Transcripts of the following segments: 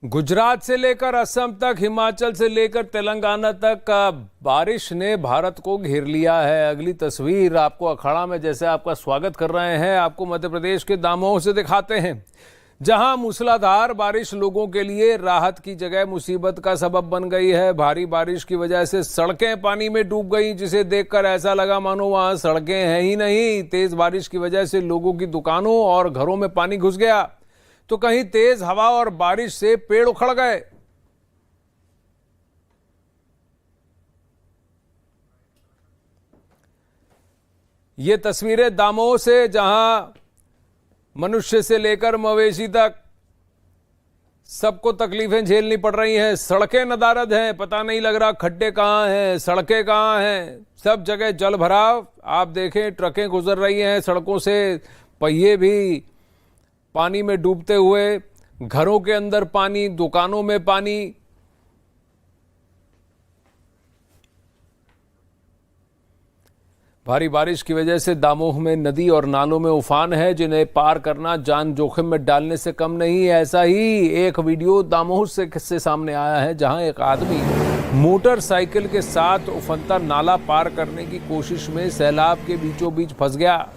गुजरात से लेकर असम तक, हिमाचल से लेकर तेलंगाना तक बारिश ने भारत को घेर लिया है। अगली तस्वीर आपको अखाड़ा में जैसे आपका स्वागत कर रहे हैं, आपको मध्य प्रदेश के दामोह से दिखाते हैं, जहां मूसलाधार बारिश लोगों के लिए राहत की जगह मुसीबत का सबब बन गई है। भारी बारिश की वजह से सड़कें पानी में डूब गई, जिसे देखकर ऐसा लगा मानो वहां सड़कें हैं ही नहीं। तेज बारिश की वजह से लोगों की दुकानों और घरों में पानी घुस गया, तो कहीं तेज हवा और बारिश से पेड़ उखड़ गए। ये तस्वीरें दामोह से, जहां मनुष्य से लेकर मवेशी तक सबको तकलीफें झेलनी पड़ रही हैं। सड़कें नदारद हैं, पता नहीं लग रहा खड्डे कहां हैं, सड़कें कहां हैं, सब जगह जल भराव। आप देखें, ट्रकें गुजर रही हैं सड़कों से, पहिए भी पानी में डूबते हुए, घरों के अंदर पानी, दुकानों में पानी। भारी बारिश की वजह से दामोह में नदी और नालों में उफान है, जिन्हें पार करना जान जोखिम में डालने से कम नहीं है। ऐसा ही एक वीडियो दामोह से सामने आया है, जहां एक आदमी मोटरसाइकिल के साथ उफनता नाला पार करने की कोशिश में सैलाब के बीचों बीच फंस गया।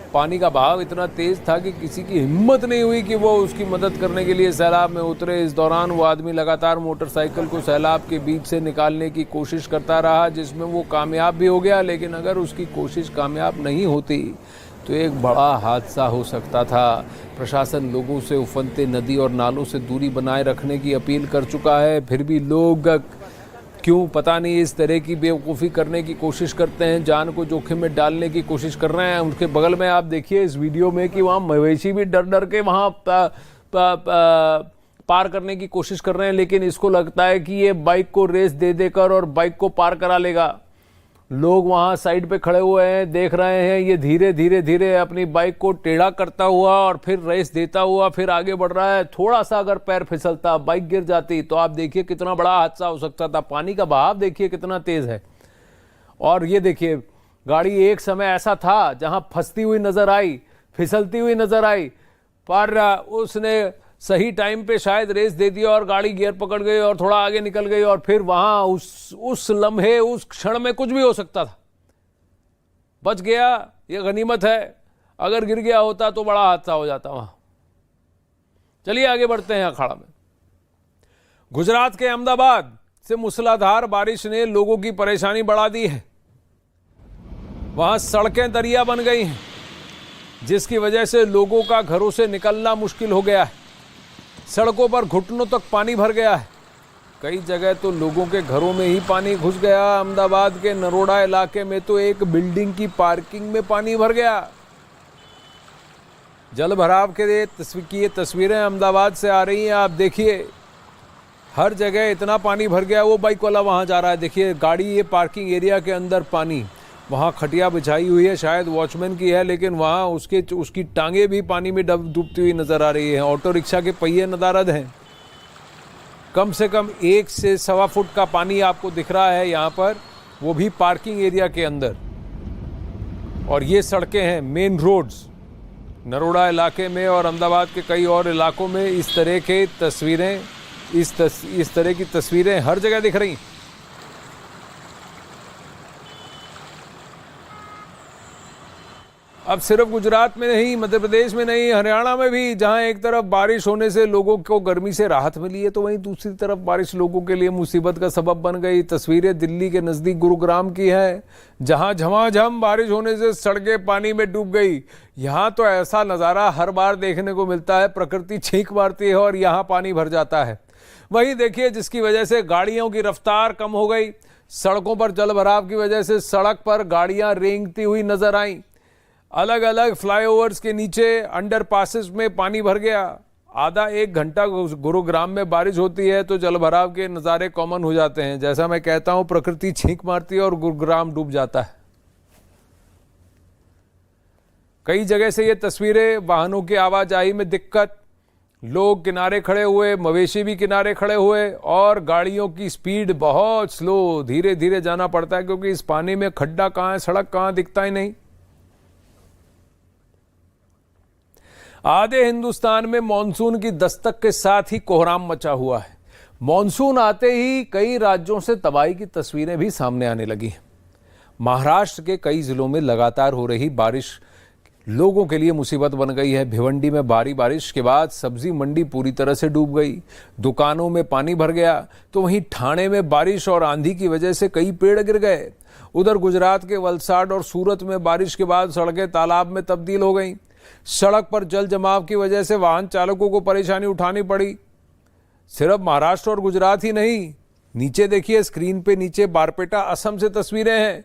पानी का बहाव इतना तेज था कि किसी की हिम्मत नहीं हुई कि वो उसकी मदद करने के लिए सैलाब में उतरे। इस दौरान वो आदमी लगातार मोटरसाइकिल को सैलाब के बीच से निकालने की कोशिश करता रहा, जिसमें वो कामयाब भी हो गया। लेकिन अगर उसकी कोशिश कामयाब नहीं होती तो एक बड़ा हादसा हो सकता था। प्रशासन लोगों से उफनते नदी और नालों से दूरी बनाए रखने की अपील कर चुका है, फिर भी लोग क्यों पता नहीं इस तरह की बेवकूफ़ी करने की कोशिश करते हैं, जान को जोखिम में डालने की कोशिश कर रहे हैं। उनके बगल में आप देखिए इस वीडियो में कि वहाँ मवेशी भी डर डर के वहाँ पार करने की कोशिश कर रहे हैं, लेकिन इसको लगता है कि ये बाइक को रेस दे देकर और बाइक को पार करा लेगा। लोग वहाँ साइड पे खड़े हुए हैं, देख रहे हैं ये धीरे धीरे धीरे अपनी बाइक को टेढ़ा करता हुआ और फिर रेस देता हुआ फिर आगे बढ़ रहा है। थोड़ा सा अगर पैर फिसलता, बाइक गिर जाती, तो आप देखिए कितना बड़ा हादसा हो सकता था। पानी का बहाव देखिए कितना तेज है। और ये देखिए, गाड़ी एक समय ऐसा था जहां फंसती हुई नजर आई, फिसलती हुई नजर आई, पर उसने सही टाइम पे शायद रेस दे दिया और गाड़ी गियर पकड़ गई और थोड़ा आगे निकल गई, और फिर वहां उस लम्हे, उस क्षण में कुछ भी हो सकता था। बच गया, ये गनीमत है। अगर गिर गया होता तो बड़ा हादसा हो जाता वहां। चलिए आगे बढ़ते हैं अखाड़ा में। गुजरात के अहमदाबाद से मूसलाधार बारिश ने लोगों की परेशानी बढ़ा दी है। वहां सड़कें दरिया बन गई हैं, जिसकी वजह से लोगों का घरों से निकलना मुश्किल हो गया है। सड़कों पर घुटनों तक पानी भर गया है। कई जगह तो लोगों के घरों में ही पानी घुस गया। अहमदाबाद के नरोड़ा इलाके में तो एक बिल्डिंग की पार्किंग में पानी भर गया। जल भराव के ये तस्वीरें अहमदाबाद से आ रही हैं। आप देखिए, हर जगह इतना पानी भर गया। वो बाइक वाला वहां जा रहा है, देखिए गाड़ी, ये पार्किंग एरिया के अंदर पानी, वहाँ खटिया बिछाई हुई है, शायद वॉचमैन की है, लेकिन वहाँ उसकी टांगे भी पानी में डूबती हुई नजर आ रही है। ऑटो रिक्शा के पहिए नदारद हैं। कम से कम 1 से सवा फुट का पानी आपको दिख रहा है यहाँ पर, वो भी पार्किंग एरिया के अंदर। और ये सड़कें हैं, मेन रोड्स, नरोड़ा इलाके में और अहमदाबाद के कई और इलाकों में इस तरह के तस्वीरें, इस तरह की तस्वीरें हर जगह दिख रही। अब सिर्फ गुजरात में नहीं, मध्य प्रदेश में नहीं, हरियाणा में भी, जहां एक तरफ बारिश होने से लोगों को गर्मी से राहत मिली है, तो वहीं दूसरी तरफ बारिश लोगों के लिए मुसीबत का सबब बन गई। तस्वीरें दिल्ली के नज़दीक गुरुग्राम की हैं, जहां झमाझम बारिश होने से सड़कें पानी में डूब गई। यहाँ तो ऐसा नज़ारा हर बार देखने को मिलता है, प्रकृति छींक मारती है और यहाँ पानी भर जाता है। वहीं देखिए, जिसकी वजह से गाड़ियों की रफ्तार कम हो गई। सड़कों पर जल भराव की वजह से सड़क पर गाड़ियाँ रेंगती हुई नजर आईं। अलग अलग फ्लाईओवर्स के नीचे, अंडर पासेस में पानी भर गया। आधा 1 घंटा गुरुग्राम में बारिश होती है तो जल भराव के नज़ारे कॉमन हो जाते हैं। जैसा मैं कहता हूं, प्रकृति छींक मारती है और गुरुग्राम डूब जाता है। कई जगह से ये तस्वीरें, वाहनों की आवाजाही में दिक्कत, लोग किनारे खड़े हुए, मवेशी भी किनारे खड़े हुए, और गाड़ियों की स्पीड बहुत स्लो, धीरे धीरे जाना पड़ता है, क्योंकि इस पानी में खड्डा कहाँ है, सड़क कहाँ, दिखता ही नहीं। आधे हिंदुस्तान में मॉनसून की दस्तक के साथ ही कोहराम मचा हुआ है। मॉनसून आते ही कई राज्यों से तबाही की तस्वीरें भी सामने आने लगी हैं। महाराष्ट्र के कई जिलों में लगातार हो रही बारिश लोगों के लिए मुसीबत बन गई है। भिवंडी में भारी बारिश के बाद सब्जी मंडी पूरी तरह से डूब गई, दुकानों में पानी भर गया। तो वहीं ठाणे में बारिश और आंधी की वजह से कई पेड़ गिर गए। उधर गुजरात के वलसाड और सूरत में बारिश के बाद सड़कें तालाब में तब्दील हो गईं। सड़क पर जल जमाव की वजह से वाहन चालकों को परेशानी उठानी पड़ी। सिर्फ महाराष्ट्र और गुजरात ही नहीं, नीचे देखिए स्क्रीन पे, नीचे बारपेटा असम से तस्वीरें हैं।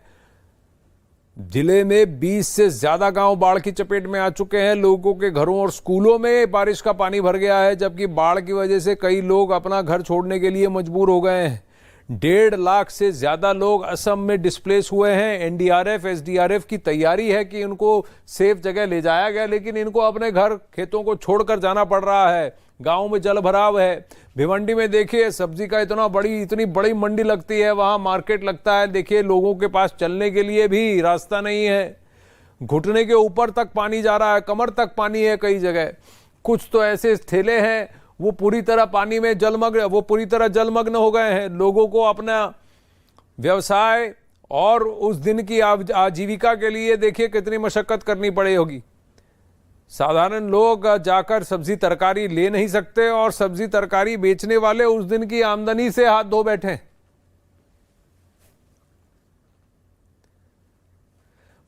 जिले में 20 से ज्यादा गांव बाढ़ की चपेट में आ चुके हैं। लोगों के घरों और स्कूलों में बारिश का पानी भर गया है, जबकि बाढ़ की वजह से कई लोग अपना घर छोड़ने के लिए मजबूर हो गए हैं। 1.5 लाख से ज्यादा लोग असम में डिस्प्लेस हुए हैं। एनडीआरएफ, एसडीआरएफ की तैयारी है कि इनको सेफ जगह ले जाया गया, लेकिन इनको अपने घर खेतों को छोड़कर जाना पड़ रहा है। गांव में जल भराव है। भिवंडी में देखिए सब्जी का इतनी बड़ी मंडी लगती है, वहां मार्केट लगता है। देखिए लोगों के पास चलने के लिए भी रास्ता नहीं है। घुटने के ऊपर तक पानी जा रहा है, कमर तक पानी है कई जगह। कुछ तो ऐसे ठेले हैं वो पूरी तरह पानी में जलमग्न हो गए हैं। लोगों को अपना व्यवसाय और उस दिन की आजीविका के लिए देखिए कितनी मशक्कत करनी पड़ी होगी। साधारण लोग जाकर सब्जी तरकारी ले नहीं सकते और सब्जी तरकारी बेचने वाले उस दिन की आमदनी से हाथ धो बैठे।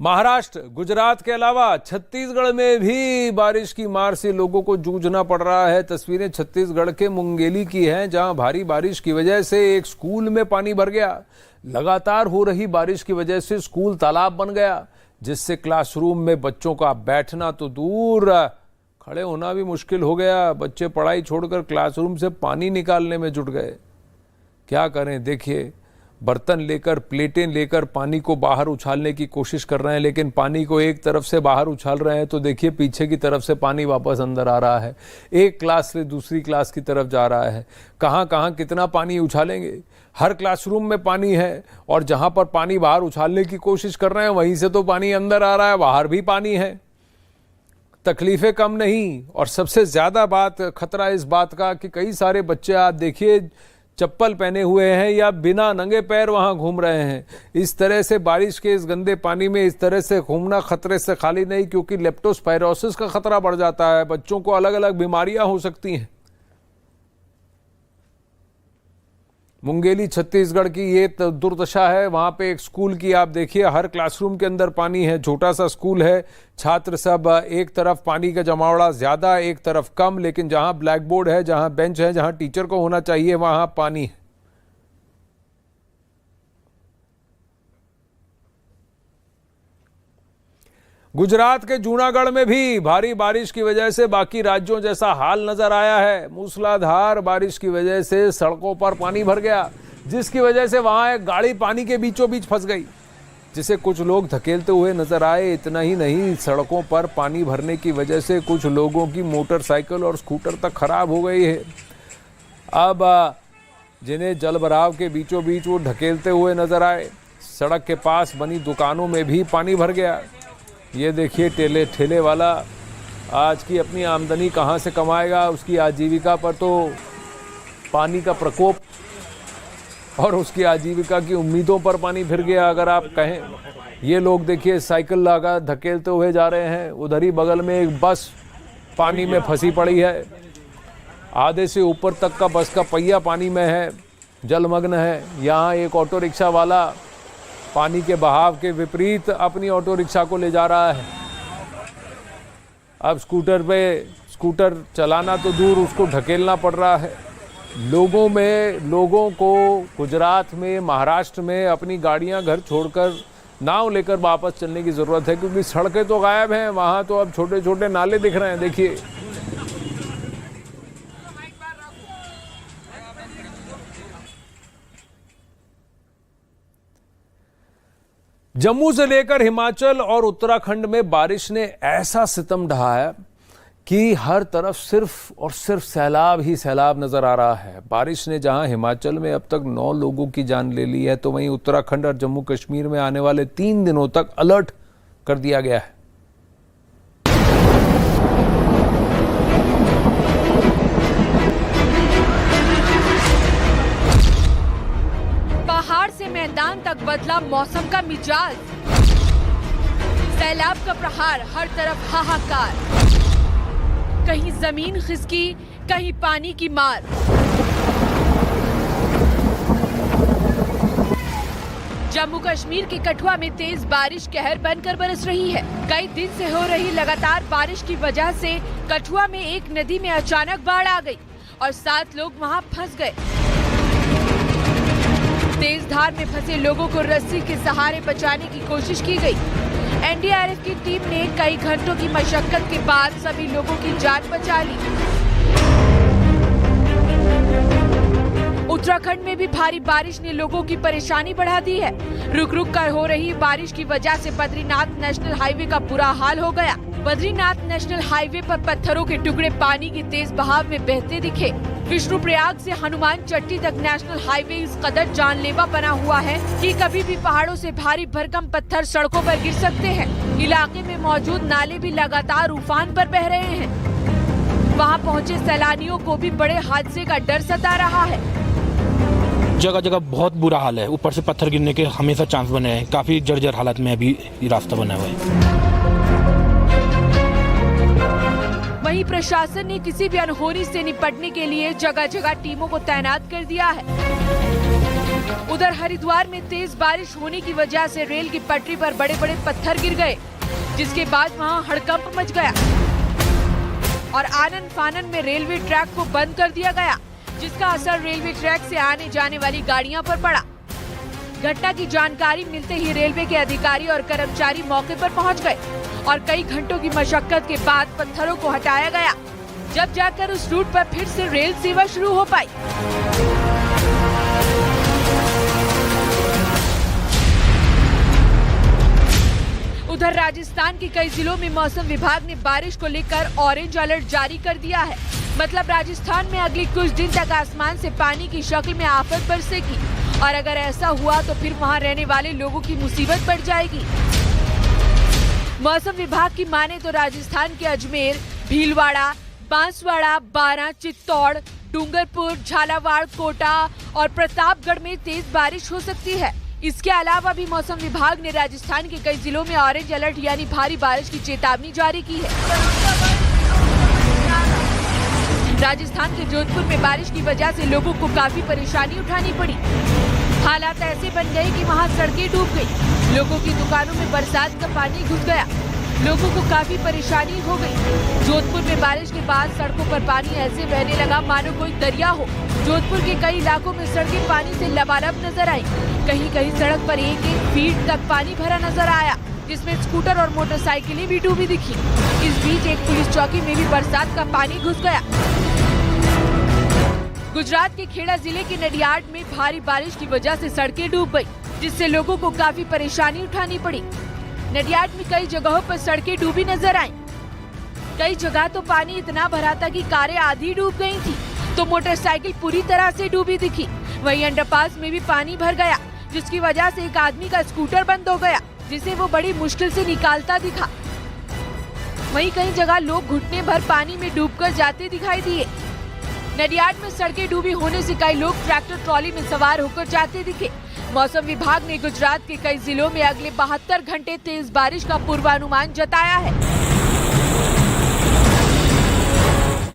महाराष्ट्र, गुजरात के अलावा छत्तीसगढ़ में भी बारिश की मार से लोगों को जूझना पड़ रहा है। तस्वीरें छत्तीसगढ़ के मुंगेली की हैं, जहां भारी बारिश की वजह से एक स्कूल में पानी भर गया। लगातार हो रही बारिश की वजह से स्कूल तालाब बन गया, जिससे क्लासरूम में बच्चों का बैठना तो दूर, खड़े होना भी मुश्किल हो गया। बच्चे पढ़ाई छोड़कर क्लासरूम से पानी निकालने में जुट गए। क्या करें, देखिए बर्तन लेकर, प्लेटें लेकर पानी को बाहर उछालने की कोशिश कर रहे हैं, लेकिन पानी को एक तरफ से बाहर उछाल रहे हैं तो देखिए पीछे की तरफ से पानी वापस अंदर आ रहा है। एक क्लास से दूसरी क्लास की तरफ जा रहा है। कहाँ कहाँ कितना पानी उछालेंगे। हर क्लासरूम में पानी है और जहां पर पानी बाहर उछालने की कोशिश कर रहे हैं वहीं से तो पानी अंदर आ रहा है, बाहर भी पानी है। तकलीफें कम नहीं, और सबसे ज्यादा खतरा इस बात का कि कई सारे बच्चे आप देखिए चप्पल पहने हुए हैं या बिना नंगे पैर वहां घूम रहे हैं। इस तरह से बारिश के इस गंदे पानी में इस तरह से घूमना खतरे से खाली नहीं, क्योंकि लेप्टोस्पायरोसिस का खतरा बढ़ जाता है। बच्चों को अलग अलग बीमारियां हो सकती हैं। मुंगेली छत्तीसगढ़ की ये दुर्दशा है। वहां पे एक स्कूल की आप देखिए, हर क्लासरूम के अंदर पानी है। छोटा सा स्कूल है, छात्र सब एक तरफ पानी का जमावड़ा ज्यादा, एक तरफ कम, लेकिन जहां ब्लैक बोर्ड है, जहां बेंच है, जहां टीचर को होना चाहिए, वहां पानी है। गुजरात के जूनागढ़ में भी भारी बारिश की वजह से बाकी राज्यों जैसा हाल नजर आया है। मूसलाधार बारिश की वजह से सड़कों पर पानी भर गया, जिसकी वजह से वहां एक गाड़ी पानी के बीचों बीच फंस गई, जिसे कुछ लोग धकेलते हुए नजर आए। इतना ही नहीं, सड़कों पर पानी भरने की वजह से कुछ लोगों की मोटरसाइकिल और स्कूटर तक खराब हो गई है। अब जिन्हें जल भराव के बीचों बीच वो धकेलते हुए नजर आए, सड़क के पास बनी दुकानों में भी पानी भर गया। ये देखिए ठेले वाला आज की अपनी आमदनी कहाँ से कमाएगा, उसकी आजीविका पर तो पानी का प्रकोप और उसकी आजीविका की उम्मीदों पर पानी फिर गया, अगर आप कहें। ये लोग देखिए साइकिल लगा धकेलते हुए जा रहे हैं। उधर ही बगल में एक बस पानी में फंसी पड़ी है, आधे से ऊपर तक का बस का पहिया पानी में है, जलमग्न है। यहाँ एक ऑटो रिक्शा वाला पानी के बहाव के विपरीत अपनी ऑटो रिक्शा को ले जा रहा है। अब स्कूटर चलाना तो दूर, उसको ढकेलना पड़ रहा है। लोगों को गुजरात में, महाराष्ट्र में अपनी गाड़ियां घर छोड़कर नाव लेकर वापस चलने की जरूरत है, क्योंकि सड़कें तो गायब हैं। वहां तो अब छोटे छोटे नाले दिख रहे हैं, देखिए। जम्मू से लेकर हिमाचल और उत्तराखंड में बारिश ने ऐसा सितम ढाया कि हर तरफ सिर्फ और सिर्फ सैलाब ही सैलाब नजर आ रहा है। बारिश ने जहां हिमाचल में अब तक 9 लोगों की जान ले ली है, तो वहीं उत्तराखंड और जम्मू कश्मीर में आने वाले 3 दिनों तक अलर्ट कर दिया गया है। तक बदला मौसम का मिजाज। सैलाब का प्रहार, हर तरफ हाहाकार, कहीं जमीन खिसकी, कहीं पानी की मार। जम्मू कश्मीर के कठुआ में तेज बारिश कहर बनकर बरस रही है। कई दिन से हो रही लगातार बारिश की वजह से कठुआ में एक नदी में अचानक बाढ़ आ गई और 7 लोग वहां फंस गए। तेज धार में फंसे लोगों को रस्सी के सहारे बचाने की कोशिश की गई। एनडीआरएफ की टीम ने कई घंटों की मशक्कत के बाद सभी लोगों की जान बचा ली। उत्तराखंड में भी भारी बारिश ने लोगों की परेशानी बढ़ा दी है। रुक रुक कर हो रही बारिश की वजह से बद्रीनाथ नेशनल हाईवे का बुरा हाल हो गया। बद्रीनाथ नेशनल हाईवे पर पत्थरों के टुकड़े पानी के तेज बहाव में बहते दिखे। विष्णुप्रयाग से हनुमान चट्टी तक नेशनल हाईवे इस कदर जानलेवा बना हुआ है कि कभी भी पहाड़ों से भारी भरकम पत्थर सड़कों पर गिर सकते हैं। इलाके में मौजूद नाले भी लगातार उफान पर बह रहे हैं। वहां पहुंचे सैलानियों को भी बड़े हादसे का डर सता रहा है। जगह जगह बहुत बुरा हाल है। ऊपर से पत्थर गिरने के हमेशा चांस बने हैं। काफी जर्जर हालत में अभी रास्ता बना हुआ है। वहीं प्रशासन ने किसी भी अनहोनी से निपटने के लिए जगह जगह टीमों को तैनात कर दिया है। उधर हरिद्वार में तेज बारिश होने की वजह से रेल की पटरी पर बड़े बड़े पत्थर गिर गए, जिसके बाद वहां हड़कंप मच गया और आनन फानन में रेलवे ट्रैक को बंद कर दिया गया, जिसका असर रेलवे ट्रैक से आने जाने वाली गाड़ियां पर पड़ा। घटना की जानकारी मिलते ही रेलवे के अधिकारी और कर्मचारी मौके पर पहुंच गए और कई घंटों की मशक्कत के बाद पत्थरों को हटाया गया, जब जाकर उस रूट पर फिर से रेल सेवा शुरू हो पाई। उधर राजस्थान के कई जिलों में मौसम विभाग ने बारिश को लेकर ऑरेंज अलर्ट जारी कर दिया है। मतलब राजस्थान में अगले कुछ दिन तक आसमान से पानी की शक्ल में आफत बरसेगी और अगर ऐसा हुआ तो फिर वहां रहने वाले लोगों की मुसीबत बढ़ जाएगी। मौसम विभाग की माने तो राजस्थान के अजमेर, भीलवाड़ा, बांसवाड़ा, बारां, चित्तौड़, डूंगरपुर, झालावाड़, कोटा और प्रतापगढ़ में तेज बारिश हो सकती है। इसके अलावा भी मौसम विभाग ने राजस्थान के कई जिलों में ऑरेंज अलर्ट यानी भारी बारिश की चेतावनी जारी की है। राजस्थान के जोधपुर में बारिश की वजह से लोगों को काफी परेशानी उठानी पड़ी। हालात ऐसे बन गए कि वहां सड़कें डूब गई। लोगों की दुकानों में बरसात का पानी घुस गया। लोगों को काफी परेशानी हो गई। जोधपुर में बारिश के बाद सड़कों पर पानी ऐसे बहने लगा मानो कोई दरिया हो। जोधपुर के कई इलाकों में सड़कें पानी से लबालब नजर आई। कहीं कहीं सड़क पर 1-1 फीट तक पानी भरा नजर आया, जिसमें स्कूटर और मोटरसाइकिलें भी डूबी दिखी। इस बीच एक पुलिस चौकी में भी बरसात का पानी घुस गया। गुजरात के खेड़ा जिले के नडियाड में भारी बारिश की वजह से सड़कें डूब गई, जिससे लोगों को काफी परेशानी उठानी पड़ी। नडियाड में कई जगहों पर सड़कें डूबी नजर आईं। कई जगह तो पानी इतना भरा था कि कारें आधी डूब गई थी, तो मोटरसाइकिल पूरी तरह से डूबी दिखी। वहीं अंडरपास में भी पानी भर गया, जिसकी वजह से एक आदमी का स्कूटर बंद हो गया, जिसे वो बड़ी मुश्किल से निकालता दिखा। वहीं कई जगह लोग घुटने भर पानी में डूबकर जाते दिखाई दिए। नडियाड में सड़कें डूबी होने से कई लोग ट्रैक्टर ट्रॉली में सवार होकर जाते दिखे। मौसम विभाग ने गुजरात के कई जिलों में अगले 72 घंटे तेज बारिश का पूर्वानुमान जताया है।